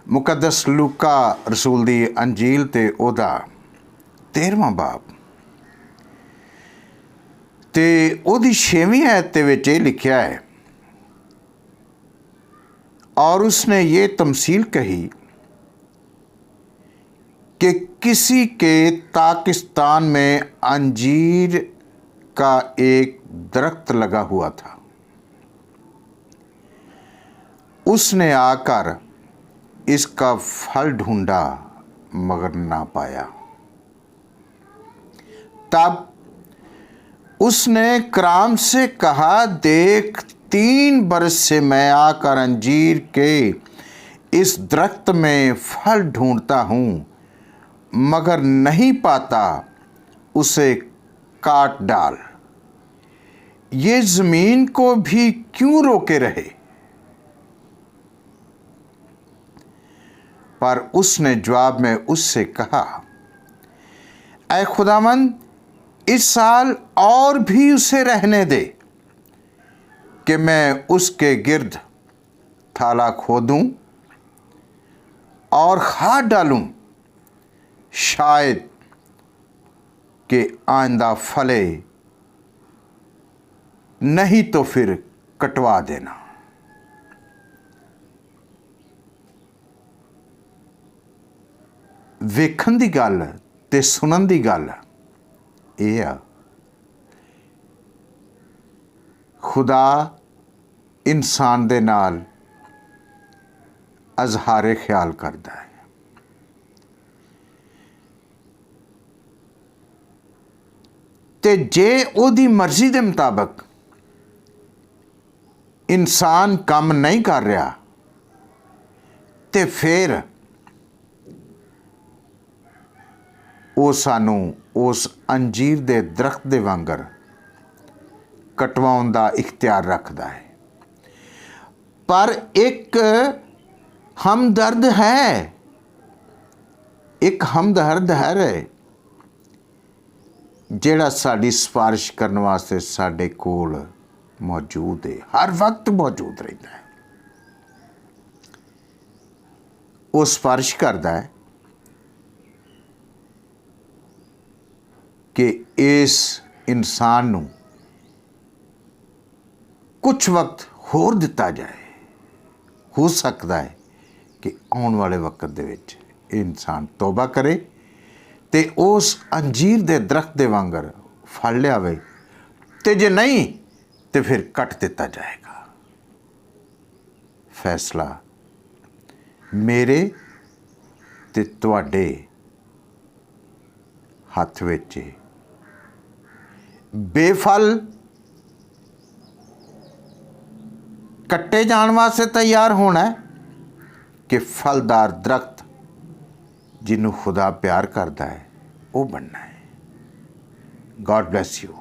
मुकद्दस लूका रसूल दी अंजील ते ओदा 13वां बाब ते ओदी 6वीं आयत दे विच ये लिखिया है, और उसने ये तमसील कही कि किसी के पाकिस्तान में अंजीर का एक दरख्त लगा हुआ था। उसने आकर इसका फल ढूंढा मगर ना पाया। तब उसने कराम से कहा, देख 3 बरस से मैं आकर अंजीर के इस दरख्त में फल ढूंढता हूँ मगर नहीं पाता, उसे काट डाल। ये ज़मीन को भी क्यों रोके रहे? पर उसने जवाब में उससे कहा, ऐ खुदावंद, इस साल और भी उसे रहने दे कि मैं उसके गिर्द थाला खोदूं और खाद डालूं, शायद कि आइंदा फले, नहीं तो फिर कटवा देना। वेखण दी गल ते सुनन दी गल ये आ, खुदा इंसान दे नाल अजहारे ख्याल करदा है। ते जे ओदी मर्जी दे मुताबिक इंसान काम नहीं कर रहा ते फिर ਉਹ ਸਾਨੂੰ उस अंजीर दे दरख्त दे वांगर कटवाउण दा इख्तियार रखता है। पर एक हमदर्द है, एक हमदर्द है जिहड़ा साडी सिफारिश करने वास्ते साडे कोल मौजूद है, हर वक्त मौजूद रहता है। वो सिफारिश करता है कि इस इंसान नूं कुछ वक्त होर दिता जाए। हो सकता है कि आने वाले वक्त दे विच इंसान तौबा करे ते उस अंजीर दे दरख्त दे वांगर फल लियावे, ते जे नहीं तो फिर कट दिता जाएगा। फैसला मेरे ते तुहाडे हथ विच है। बेफल कट्टे जाण वास्ते तैयार होना है कि फलदार दरख्त जिन्हों खुदा प्यार करता है वो बनना है। God bless you.